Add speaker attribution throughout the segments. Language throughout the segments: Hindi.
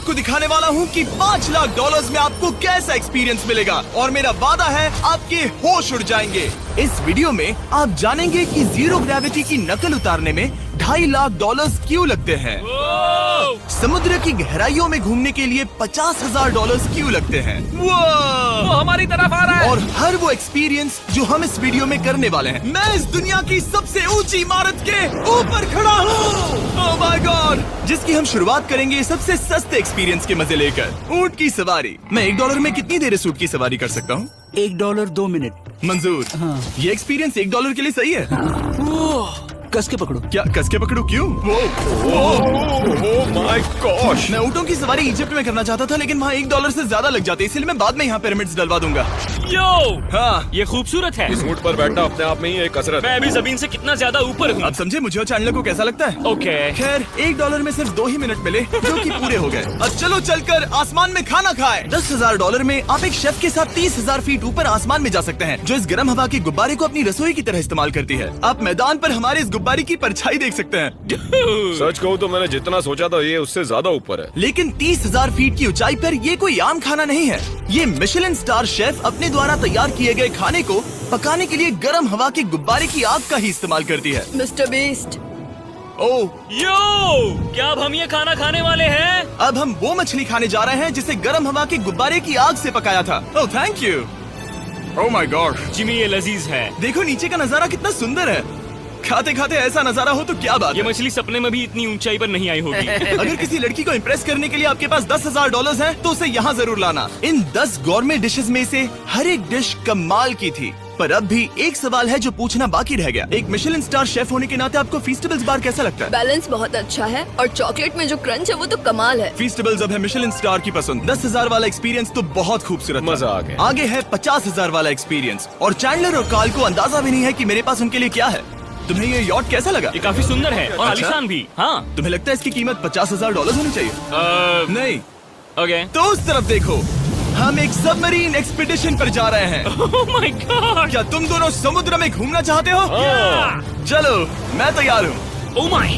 Speaker 1: आपको दिखाने वाला हूँ कि $5 लाख में आपको कैसा एक्सपीरियंस मिलेगा और मेरा वादा है आपके होश उड़ जाएंगे। इस वीडियो में आप जानेंगे कि जीरो ग्रेविटी की नकल उतारने में $2.5 लाख क्यों लगते हैं, समुद्र की गहराइयों में घूमने के लिए $50,000 क्यों लगते हैं,
Speaker 2: वो हमारी तरफ आ रहा है।
Speaker 1: और हर वो एक्सपीरियंस जो हम इस वीडियो में करने वाले हैं। मैं इस दुनिया की सबसे ऊंची इमारत के ऊपर खड़ा हूँ, ओह माय गॉड, जिसकी हम शुरुआत करेंगे सबसे सस्ते एक्सपीरियंस के मजे लेकर, ऊंट की सवारी। मैं $1 में कितनी देर इस ऊंट की सवारी कर सकता हूँ?
Speaker 3: $1 2 मिनट।
Speaker 1: मंजूर।
Speaker 3: हाँ।
Speaker 1: ये एक्सपीरियंस $1 के लिए सही है।
Speaker 3: कस के पकड़ो।
Speaker 1: क्या कस के पकड़ू? क्यों?
Speaker 2: Oh my gosh.
Speaker 1: मैं ऊँटों की सवारी इजिप्ट में करना चाहता था, लेकिन वहाँ $1 से ज्यादा लग जाते, इसलिए मैं बाद में यहाँ पिरामिड्स डलवा दूंगा।
Speaker 2: यो,
Speaker 1: हाँ,
Speaker 2: ये खूबसूरत है।
Speaker 4: इस ऊंट पर बैठना अपने आप में ही एक कसरत
Speaker 2: मैं
Speaker 4: है।
Speaker 2: अभी जमीन से कितना ज्यादा ऊपर हूँ।
Speaker 1: अब समझे मुझे और चैनल को कैसा लगता है?
Speaker 2: ओके।
Speaker 1: खैर $1 में सिर्फ 2 ही मिनट मिले, जो कि पूरे हो गए। अब चलो चलकर आसमान में खाना खाएं। $10,000 में आप एक शेफ के साथ 30,000 फीट ऊपर आसमान में जा सकते हैं, जो इस गर्म हवा के गुब्बारे को अपनी रसोई की तरह इस्तेमाल करती है। आप मैदान पर हमारे इस गुब्बारे की परछाई देख सकते हैं,
Speaker 4: सच कहूँ तो मैंने जितना सोचा था ये उससे ज्यादा ऊपर है।
Speaker 1: लेकिन 30,000 फीट की ऊंचाई पर ये कोई आम खाना नहीं है। ये मिशेलिन स्टार शेफ अपने द्वारा तैयार किए गए खाने को पकाने के लिए गर्म हवा के गुब्बारे की आग का ही इस्तेमाल करती है।
Speaker 5: मिस्टर बीस्ट,
Speaker 1: ओह,
Speaker 2: यो, क्या अब हम ये खाना खाने वाले हैं?
Speaker 1: अब हम वो मछली खाने जा रहे हैं जिसे गर्म हवा के गुब्बारे की आग से पकाया था। Oh thank you. Oh my God,
Speaker 2: Jimmy ये लजीज है।
Speaker 1: देखो नीचे का नजारा कितना सुंदर है। खाते खाते ऐसा नजारा हो तो क्या बात
Speaker 2: ये
Speaker 1: है।
Speaker 2: मछली सपने में भी इतनी ऊंचाई पर नहीं आई होगी।
Speaker 1: अगर किसी लड़की को इम्प्रेस करने के लिए आपके पास $10,000 है तो उसे यहाँ जरूर लाना। इन 10 गौरमेट डिशेस में से हर एक डिश कमाल की थी, पर अब भी एक सवाल है जो पूछना बाकी रह गया। एक मिशेलिन स्टार शेफ होने के नाते आपको फीस्टेबल्स बार कैसा लगता है?
Speaker 5: बैलेंस बहुत अच्छा है और चॉकलेट में जो क्रंच है वो तो कमाल है।
Speaker 1: फीस्टेबल्स अब है मिशेलिन स्टार की पसंद। 10,000 वाला एक्सपीरियंस तो बहुत खूबसूरत था।
Speaker 4: मजा आ गया।
Speaker 1: आगे है 50,000 वाला एक्सपीरियंस, और चैंडलर और कार्ल को अंदाजा भी नहीं है कि मेरे पास उनके लिए क्या है। तुम्हें ये यॉट कैसा लगा?
Speaker 2: ये काफी सुंदर है और
Speaker 1: अच्छा?
Speaker 2: आलीशान भी। हाँ।
Speaker 1: तुम्हें लगता है इसकी कीमत $50,000 होनी चाहिए? नहीं।
Speaker 2: ओके।
Speaker 1: तो उस तरफ देखो, हम एक सबमरीन एक्सपीडिशन पर जा रहे हैं।
Speaker 2: Oh my God.
Speaker 1: क्या तुम दोनों समुद्र में घूमना चाहते हो? चलो, मैं तैयार हूँ।
Speaker 2: Oh my.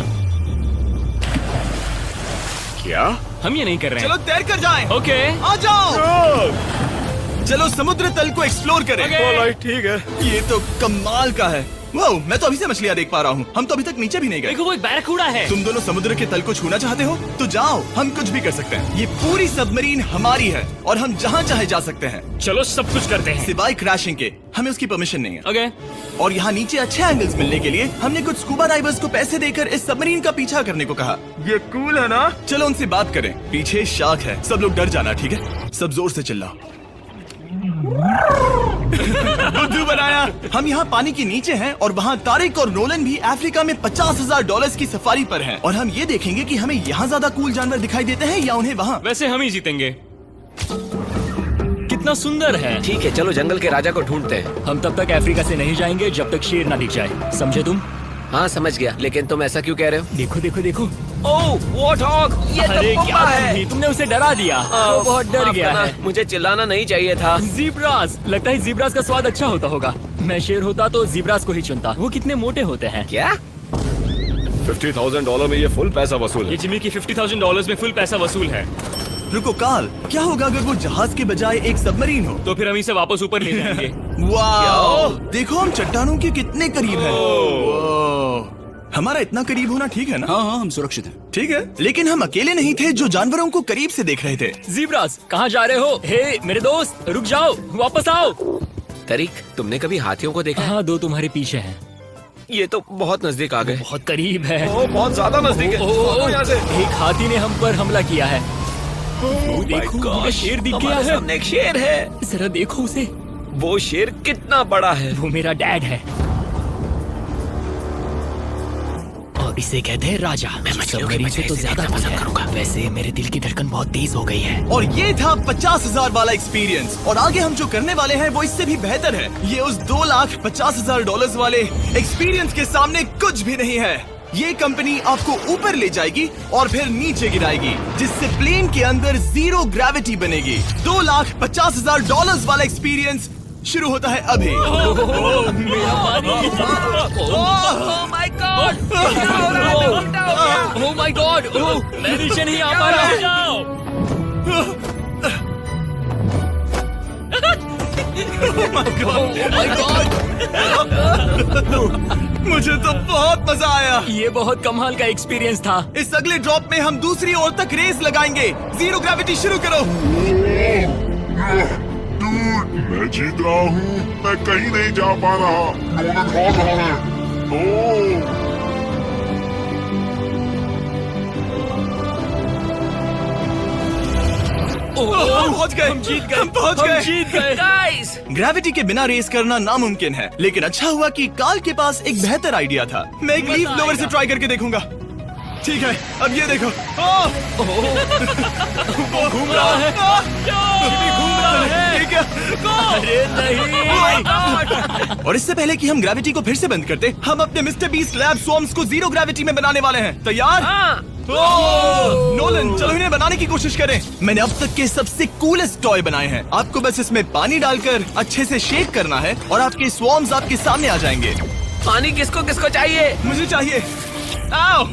Speaker 4: क्या?
Speaker 2: हम ये नहीं कर रहे
Speaker 1: चलो
Speaker 2: हैं।
Speaker 1: तैर कर जाएं।
Speaker 2: ओके।
Speaker 1: आ जाओ, चलो समुद्र तल को एक्सप्लोर करें।
Speaker 2: ओके।
Speaker 4: ऑलराइट, ठीक है।
Speaker 1: ये तो कमाल का है। वाओ, मैं तो अभी से मछलियाँ देख पा रहा हूँ। हम तो अभी तक नीचे भी नहीं गए।
Speaker 2: देखो वो एक बैरकूडा है।
Speaker 1: तुम दोनों समुद्र के तल को छूना चाहते हो तो जाओ, हम कुछ भी कर सकते हैं। ये पूरी सबमरीन हमारी है और हम जहाँ चाहे जा सकते हैं,
Speaker 2: चलो सब कुछ करते हैं।
Speaker 1: सिवाय क्रैशिंग के। हमें उसकी परमिशन नहीं है।
Speaker 2: ओके।
Speaker 1: और यहाँ नीचे अच्छे एंगल्स मिलने के लिए हमने कुछ स्कूबा डाइवर्स को पैसे देकर इस सबमरीन का पीछा करने को कहा। ये कूल है ना? चलो उनसे बात करें। पीछे शार्क है, सब लोग डर जाना, ठीक है? सब जोर से चिल्लाओ। बुद्धू बनाया। हम यहाँ पानी के नीचे हैं और वहाँ तारिक और नोलन भी अफ्रीका में $50,000 की सफारी पर हैं, और हम ये देखेंगे कि हमें यहाँ ज्यादा कूल जानवर दिखाई देते हैं या उन्हें वहाँ।
Speaker 2: वैसे हम ही जीतेंगे। कितना सुंदर है।
Speaker 6: ठीक है, चलो जंगल के राजा को ढूंढते हैं।
Speaker 3: हम तब तक अफ्रीका से नहीं जाएंगे जब तक शेर ना दिख जाए, समझे तुम?
Speaker 6: हाँ समझ गया, लेकिन तुम ऐसा क्यों कह रहे हो?
Speaker 3: देखो देखो देखो।
Speaker 6: ओह वॉर्थॉग, ये
Speaker 3: अरे
Speaker 6: तो
Speaker 3: क्या
Speaker 6: पुप्पा है।
Speaker 3: तुम तुमने उसे डरा दिया। वो बहुत डर
Speaker 6: माफ
Speaker 3: गया
Speaker 6: करना,
Speaker 3: है।
Speaker 6: मुझे चिल्लाना नहीं चाहिए था।
Speaker 3: जीब्रास, लगता है जीब्रास का स्वाद अच्छा होता होगा। मैं शेर होता तो जीब्रास को ही चुनता। वो कितने मोटे होते हैं।
Speaker 6: क्या?
Speaker 4: $50,000 में ये फुल पैसा वसूल
Speaker 2: ये
Speaker 4: है।
Speaker 2: जिमी की $50,000 में फुल पैसा वसूल है।
Speaker 1: रुको कार्ल, क्या होगा अगर वो जहाज के बजाय एक सबमरीन हो?
Speaker 2: तो फिर हम इसे वापस ऊपर ले जाएंगे।
Speaker 1: वाह, देखो हम चट्टानों के कितने करीब हैं। वाह, हमारा इतना करीब होना ठीक है ना?
Speaker 3: हाँ हाँ, हम सुरक्षित हैं।
Speaker 1: ठीक है, लेकिन हम अकेले नहीं थे जो जानवरों को करीब से देख रहे थे।
Speaker 3: जीब्रास, कहाँ जा रहे हो? हे मेरे दोस्त, रुक जाओ, वापस आओ।
Speaker 6: तरीक, तुमने कभी हाथियों को देखा है?
Speaker 3: हाँ, 2 तुम्हारे पीछे हैं।
Speaker 6: ये तो बहुत नजदीक आ गए।
Speaker 3: बहुत करीब है।
Speaker 4: ओह, बहुत ज्यादा नजदीक है।
Speaker 3: ओह,
Speaker 4: यहाँ से।
Speaker 3: एक हाथी ने हम पर हमला किया है। वो देखो, मुझे शेर दिख गया
Speaker 6: हमारे
Speaker 3: है।
Speaker 6: सामने एक शेर है।
Speaker 3: जरा देखो उसे।
Speaker 6: वो शेर कितना बड़ा है।
Speaker 3: वो मेरा डैड है और इसे कहते हैं राजा। मैं
Speaker 6: मछलियों
Speaker 3: से तो ज्यादा पसंद करूंगा। वैसे मेरे दिल की धड़कन बहुत तेज हो गई है।
Speaker 1: और ये था 50,000 वाला एक्सपीरियंस, और आगे हम जो करने वाले हैं वो इससे भी बेहतर है। ये उस $2,50,000 वाले एक्सपीरियंस के सामने कुछ भी नहीं है। ये कंपनी आपको ऊपर ले जाएगी और फिर नीचे गिराएगी, जिससे प्लेन के अंदर जीरो ग्रेविटी बनेगी। $2,50,000 वाला एक्सपीरियंस शुरू होता है अभी।
Speaker 3: ओह माय गॉड, मैं नीचे नहीं आ पा रहा हूँ।
Speaker 1: मुझे तो बहुत मजा आया।
Speaker 3: ये बहुत कमाल का एक्सपीरियंस था।
Speaker 1: इस अगले ड्रॉप में हम दूसरी ओर तक रेस लगाएंगे। जीरो ग्रेविटी शुरू करो।
Speaker 7: मैं जीत रहा हूँ। मैं कहीं नहीं जा पा रहा। नोलन हार रहा है। ओह
Speaker 1: पहुंच गए, हम जीत गए, हम पहुंच गए।
Speaker 3: जीत गए।
Speaker 6: गाइस,
Speaker 1: ग्रेविटी के बिना रेस करना नामुमकिन है, लेकिन अच्छा हुआ कि कार्ल के पास एक बेहतर आइडिया था। मैं एक लीफ ब्लोअर से ट्राई करके देखूंगा। ठीक है, अब ये देखो।
Speaker 3: वो घूम रहा है। जिमी घूम रहा है।
Speaker 1: ठीक है।
Speaker 3: अरे नहीं।
Speaker 1: और इससे पहले कि हम ग्रेविटी को फिर से बंद करते, हम अपने मिस्टर बीस्ट लैब स्वॉर्म्स को जीरो ग्रेविटी में बनाने वाले हैं। तैयार?
Speaker 6: हाँ।
Speaker 1: नोलन, चलो इन्हें बनाने की कोशिश करें। मैंने अब तक के सबसे कूलेस्ट टॉय बनाए हैं। आपको बस इसमें पानी डालकर अच्छे से शेक करना है और आपके स्वॉर्म्स आपके सामने आ जाएंगे।
Speaker 6: पानी किसको किसको चाहिए?
Speaker 1: मुझे चाहिए। आओ।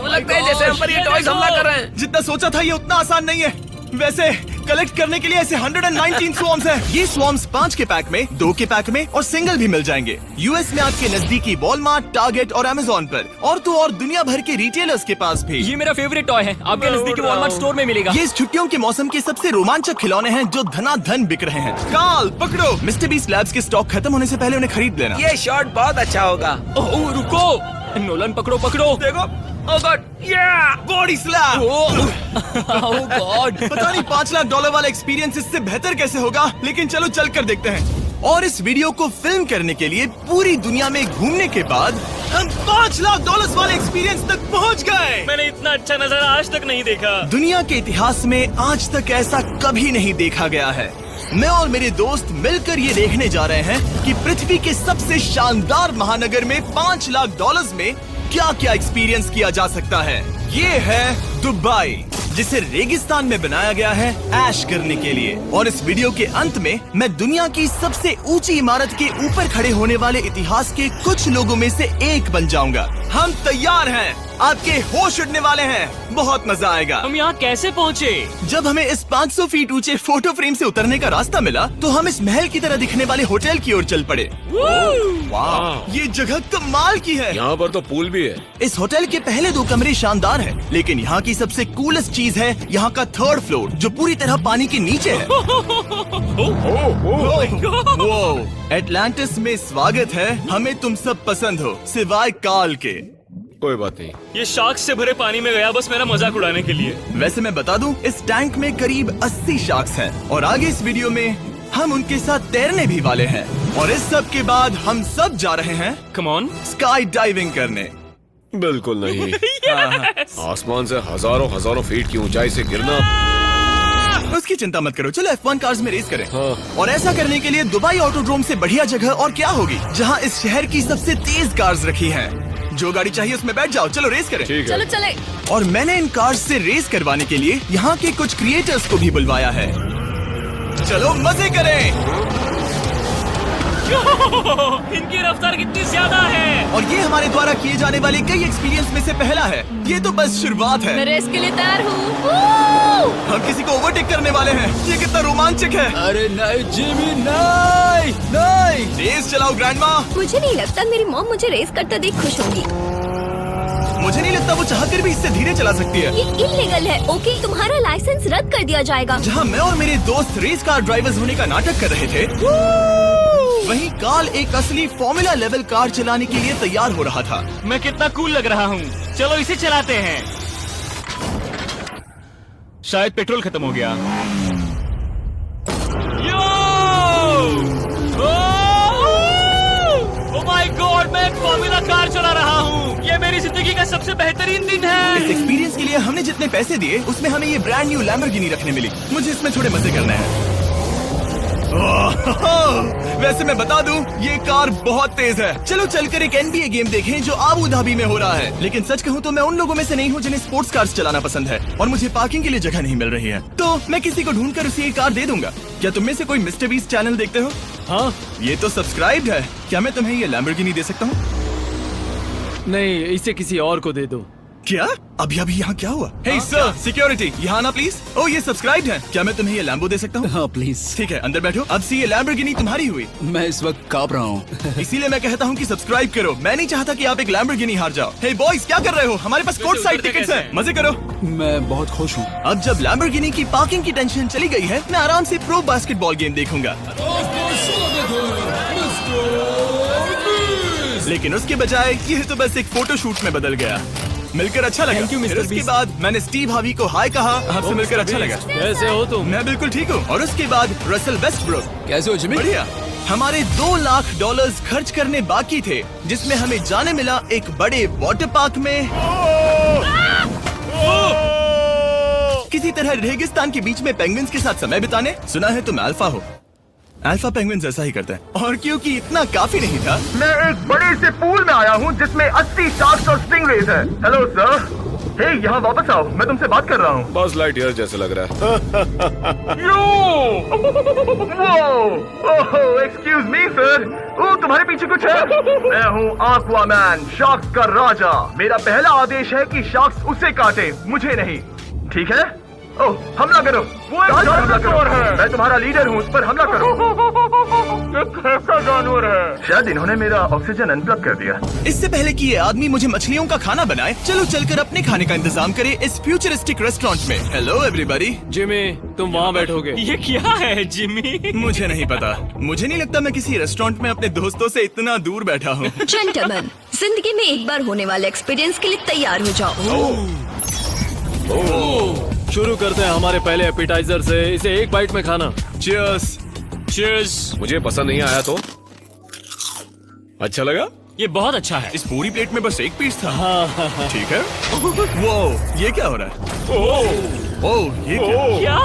Speaker 6: लगता है जैसे हम पर ये टॉयज हमला कर रहे हैं।
Speaker 1: जितना सोचा था ये उतना आसान नहीं है। वैसे कलेक्ट करने के लिए ऐसे 119 स्वॉर्म्स हैं। ये स्वॉर्म्स 5 के पैक में, 2 के पैक में और सिंगल भी मिल जाएंगे। यूएस में आपके नजदीकी वॉलमार्ट, टारगेट और अमेज़न पर, और तो और दुनिया भर के रिटेलर्स के पास भी।
Speaker 3: ये मेरा फेवरेट टॉय है। आपके नजदीकी वॉलमार्ट स्टोर में मिलेगा।
Speaker 1: ये इस छुट्टियों के मौसम के सबसे रोमांचक खिलौने हैं जो धनाधन बिक रहे हैं। कार्ल, पकड़ो। मिस्टर बीस्ट लैब्स के स्टॉक खत्म होने से पहले उन्हें खरीद लेना।
Speaker 6: ये शॉट बहुत अच्छा होगा।
Speaker 3: ओह रुको, नोलन पकड़ो पकड़ो।
Speaker 1: देखो।
Speaker 6: ओह गॉड, या
Speaker 1: बॉडी स्लैम।
Speaker 3: ओह गॉड।
Speaker 1: पता नहीं $5 लाख वाला एक्सपीरियंस इससे बेहतर कैसे होगा, लेकिन चलो चल कर देखते हैं। और इस वीडियो को फिल्म करने के लिए पूरी दुनिया में घूमने के बाद हम $5 लाख वाले एक्सपीरियंस तक पहुंच गए।
Speaker 2: मैंने इतना अच्छा नजारा आज तक नहीं देखा।
Speaker 1: दुनिया के इतिहास में आज तक ऐसा कभी नहीं देखा गया है। मैं और मेरे दोस्त मिलकर ये देखने जा रहे हैं कि पृथ्वी के सबसे शानदार महानगर में $5 लाख में क्या क्या एक्सपीरियंस किया जा सकता है। ये है दुबई, जिसे रेगिस्तान में बनाया गया है ऐश करने के लिए। और इस वीडियो के अंत में मैं दुनिया की सबसे ऊंची इमारत के ऊपर खड़े होने वाले इतिहास के कुछ लोगों में से एक बन जाऊंगा। हम तैयार हैं, आपके होश उड़ने वाले हैं। बहुत मजा आएगा।
Speaker 2: हम यहाँ कैसे पहुँचे?
Speaker 1: जब हमें इस 500 फीट ऊंचे फोटो फ्रेम से उतरने का रास्ता मिला तो हम इस महल की तरह दिखने वाले होटल की ओर चल पड़े। वाह, ये जगह कमाल की है।
Speaker 4: यहाँ पर तो पूल भी है।
Speaker 1: इस होटल के पहले 2 कमरे शानदार हैं, लेकिन यहाँ की सबसे कूलेस्ट चीज है यहाँ का 3rd फ्लोर, जो पूरी तरह पानी के नीचे है। वो एटलांटिस में स्वागत है। हमें तुम सब पसंद हो सिवाय कार्ल के।
Speaker 4: कोई बात नहीं।
Speaker 2: ये शार्क से भरे पानी में गया बस मेरा मजाक उड़ाने के लिए।
Speaker 1: वैसे मैं बता दूं, इस टैंक में करीब 80 शार्क्स हैं और आगे इस वीडियो में हम उनके साथ तैरने भी वाले हैं। और इस सब के बाद हम सब जा रहे हैं
Speaker 2: कम ऑन।
Speaker 1: स्काई डाइविंग करने।
Speaker 4: बिल्कुल नहीं। आसमान से हजारों फीट की ऊंचाई से गिरना।
Speaker 1: उसकी चिंता मत करो, चलो F1 कार्स में रेस करें।
Speaker 4: हाँ।
Speaker 1: और ऐसा करने के लिए दुबई ऑटोड्रोम से बढ़िया जगह और क्या होगी, जहाँ इस शहर की सबसे तेज कार्स रखी हैं। जो गाड़ी चाहिए उसमें बैठ जाओ, चलो रेस करें।
Speaker 4: ठीक है।
Speaker 5: चलो चले।
Speaker 1: और मैंने इन कार्स से रेस करवाने के लिए यहाँ के कुछ क्रिएटर्स को भी बुलवाया है। चलो मजे करें।
Speaker 2: इनकी रफ्तार कितनी ज्यादा है।
Speaker 1: और ये हमारे द्वारा किए जाने वाले कई एक्सपीरियंस में से पहला है। ये तो बस शुरुआत है।
Speaker 5: मैं रेस के लिए तैयार हूँ।
Speaker 1: हम किसी को ओवरटेक करने वाले हैं। ये कितना रोमांचक है।
Speaker 3: अरे नहीं जिमी, नहीं नहीं।
Speaker 1: रेस चलाओ ग्रैंडमा।
Speaker 5: मुझे नहीं लगता मेरी मॉम मुझे रेस करते देख खुश होंगी।
Speaker 1: मुझे नहीं लगता वो चाहकर भी इससे धीरे चला सकती है।
Speaker 5: ये इल्लीगल है। ओके, तुम्हारा लाइसेंस रद्द कर दिया जाएगा।
Speaker 1: जहाँ मैं और मेरे दोस्त रेस कार ड्राइवर्स होने का नाटक कर रहे थे, वहीं कार्ल एक असली फॉर्मूला लेवल कार चलाने के लिए तैयार हो रहा था।
Speaker 2: मैं कितना कूल लग रहा हूँ। चलो इसे चलाते हैं। शायद पेट्रोल खत्म हो गया। ओह माय गॉड, मैं एक फॉर्मूला कार चला रहा हूँ। ये मेरी जिंदगी का सबसे बेहतरीन दिन
Speaker 1: इस
Speaker 2: है।
Speaker 1: एक्सपीरियंस के लिए हमने जितने पैसे दिए उसमें हमें ये ब्रांड न्यू लैम्बोर्गिनी रखने मिली। मुझे इसमें थोड़े मजे करने हैं। वैसे मैं बता दूं, ये कार बहुत तेज है। चलो चलकर एक NBA गेम देखें जो आबू धाबी में हो रहा है। लेकिन सच कहूं तो मैं उन लोगों में से नहीं हूं जिन्हें स्पोर्ट्स कार्स चलाना पसंद है और मुझे पार्किंग के लिए जगह नहीं मिल रही है, तो मैं किसी को ढूंढकर उसे ये कार दे दूंगा। क्या तुम में से कोई मिस्टर बीस्ट चैनल देखते हो?
Speaker 3: हाँ
Speaker 1: ये तो सब्सक्राइब्ड है। क्या मैं तुम्हें ये लैम्बोर्गिनी दे सकता हूँ?
Speaker 3: नहीं, इसे किसी और को दे दो।
Speaker 1: क्या? अभी अभी यहाँ क्या हुआ? हे सर, सिक्योरिटी, यहाँ आना प्लीज। ओह, ये सब्सक्राइब्ड है। क्या मैं तुम्हें ये लैम्बो दे सकता हूँ?
Speaker 8: हाँ प्लीज।
Speaker 1: ठीक है, अंदर बैठो। अब से ये लैम्बोर्गिनी तुम्हारी हुई।
Speaker 8: मैं इस वक्त कांप रहा हूँ।
Speaker 1: इसीलिए मैं कहता हूँ कि सब्सक्राइब करो। मैं नहीं चाहता कि आप एक लैम्बोर्गिनी हार जाओ। हे बॉयज, क्या कर रहे हो? हमारे पास कोर्ट साइड टिकट्स हैं। मजे करो।
Speaker 8: मैं बहुत खुश हूँ।
Speaker 1: अब जब लैम्बोर्गिनी की पार्किंग की टेंशन चली गई है, मैं आराम से प्रो बास्केटबॉल गेम देखूंगा। लेकिन उसके बजाय ये तो बस एक फोटो शूट में बदल गया। मिलकर अच्छा लगा।
Speaker 3: Thank you, Mr.
Speaker 1: फिर उसके
Speaker 3: Beast.
Speaker 1: बाद मैंने स्टीव हावी को हाय कहा। आपसे मिलकर अच्छा लगा।
Speaker 3: कैसे हो तुम?
Speaker 1: मैं बिल्कुल ठीक हूँ। और उसके बाद रसल वेस्टब्रुक।
Speaker 8: कैसे हो जिमी?
Speaker 1: बढ़िया। हमारे $2 लाख खर्च करने बाकी थे, जिसमें हमें जाने मिला एक बड़े वाटर पार्क में किसी तरह रेगिस्तान के बीच में पेंगुइन्स के साथ समय बिताने। सुना है तुम अल्फा हो। अल्फा पेंगुइन्स ऐसा ही करते हैं। और क्योंकि इतना काफी नहीं था, मैं एक बड़े से पूल में आया हूँ जिसमें 80 शार्क्स और स्टिंगरेज है। हेलो सर, हे यहाँ वापस आओ, मैं तुमसे बात कर रहा हूँ।
Speaker 4: बस लाइट ईयर जैसे लग रहा है।
Speaker 1: एक्सक्यूज मी सर, ओ तुम्हारे पीछे कुछ है? मैं हूँ आक्वामैन, शार्क्स का राजा। मेरा पहला आदेश है कि शार्क्स उसे काटे, मुझे नहीं। ठीक है? ओह, हमला करो। वो एक जानवर है। मैं तुम्हारा लीडर हूँ, उस पर हमला करो। एक ऐसा जानवर है। शायद इन्होंने मेरा ऑक्सीजन अनप्लग कर दिया। इससे पहले कि ये आदमी मुझे मछलियों का खाना बनाए, चलो चलकर अपने खाने का इंतजाम करें इस फ्यूचरिस्टिक रेस्टोरेंट में। Hello everybody.
Speaker 3: जिमी, तुम वहाँ बैठोगे? ये क्या है जिमी?
Speaker 1: मुझे नहीं पता। मुझे नहीं लगता मैं किसी रेस्टोरेंट में अपने दोस्तों से इतना दूर बैठा हूँ।
Speaker 5: जेंटलमैन, जिंदगी में एक बार होने वाले एक्सपीरियंस के लिए तैयार हो जाओ।
Speaker 3: शुरू करते हैं हमारे पहले एपिटाइजर से। इसे एक बाइट में खाना।
Speaker 1: Cheers।
Speaker 3: चीयर्स।
Speaker 4: मुझे पसंद नहीं आया तो अच्छा लगा।
Speaker 3: ये बहुत अच्छा है।
Speaker 1: इस पूरी प्लेट में बस एक पीस था। ठीक है। वो ये क्या हो रहा है? ओह ये क्या?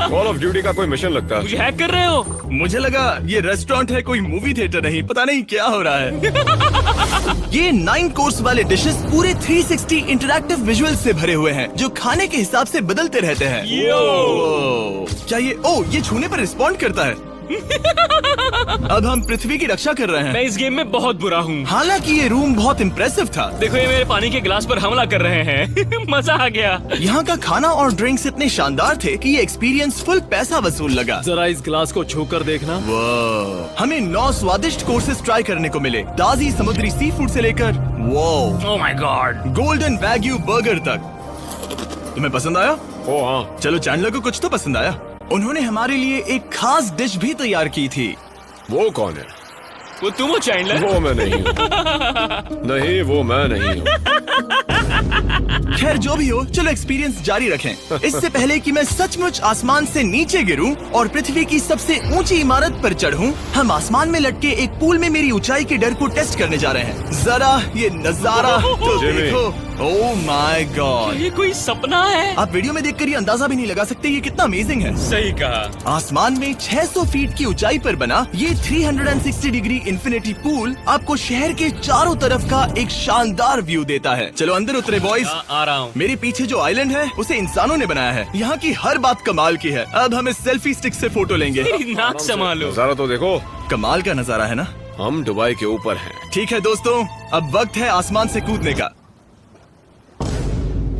Speaker 4: कॉल ऑफ ड्यूटी का कोई मिशन लगता है।
Speaker 3: मुझे हैक कर रहे हो?
Speaker 1: मुझे लगा ये रेस्टोरेंट है, कोई मूवी थिएटर नहीं। पता नहीं क्या हो रहा है। ये 9 कोर्स वाले डिशेस पूरे 360 इंटरैक्टिव विजुअल से भरे हुए हैं, जो खाने के हिसाब से बदलते रहते हैं। क्या ये छूने पर रिस्पॉन्ड करता है? अब हम पृथ्वी की रक्षा कर रहे हैं।
Speaker 3: मैं इस गेम में बहुत बुरा हूँ।
Speaker 1: हालांकि ये रूम बहुत इम्प्रेसिव था।
Speaker 3: देखो, ये मेरे पानी के गिलास पर हमला कर रहे हैं। मजा आ गया।
Speaker 1: यहाँ का खाना और ड्रिंक्स इतने शानदार थे कि ये एक्सपीरियंस फुल पैसा वसूल लगा।
Speaker 3: जरा इस गिलास को छूकर देखना।
Speaker 1: वाह, हमें 9 स्वादिष्ट कोर्सेस ट्राई करने को मिले, ताजी समुद्री सी फूड से लेकर
Speaker 3: oh my God,
Speaker 1: golden wagyu burger तक। तुम्हें पसंद आया?
Speaker 4: ओ हाँ,
Speaker 1: चलो चैंडलर को कुछ तो पसंद आया। उन्होंने हमारे लिए एक खास डिश भी तैयार की थी।
Speaker 4: वो कौन है?
Speaker 3: वो तुम हो चैंडलर?
Speaker 4: वो मैं नहीं हूँ। नहीं, वो मैं नहीं हूँ।
Speaker 1: खैर जो भी हो, चलो एक्सपीरियंस जारी रखें। इससे पहले कि मैं सचमुच आसमान से नीचे गिरूं और पृथ्वी की सबसे ऊंची इमारत पर चढ़ूं, हम आसमान में लटके एक पूल में मेरी ऊंचाई के डर को टेस्ट करने जा रहे हैं। जरा ये नजारा तो
Speaker 4: जिमी।
Speaker 1: देखो। ओह माय गॉड,
Speaker 3: ये कोई सपना है?
Speaker 1: आप वीडियो में देखकर ये अंदाजा भी नहीं लगा सकते ये कितना अमेजिंग है।
Speaker 3: सही कहा।
Speaker 1: आसमान में 600 फीट की ऊंचाई पर बना ये 360 डिग्री इंफिनिटी पूल आपको शहर के चारों तरफ का एक शानदार व्यू देता है। चलो अंदर उतरे बॉयज।
Speaker 3: आ रहा हूँ।
Speaker 1: मेरे पीछे जो आइलैंड है उसे इंसानों ने बनाया है। यहाँ की हर बात कमाल की है। अब हम इस सेल्फी स्टिक से फोटो लेंगे।
Speaker 3: मेरी नाक संभालो।
Speaker 4: नजारा तो देखो।
Speaker 1: कमाल का नजारा है ना?
Speaker 4: हम दुबई के ऊपर हैं।
Speaker 1: ठीक है दोस्तों, अब वक्त है आसमान से कूदने का।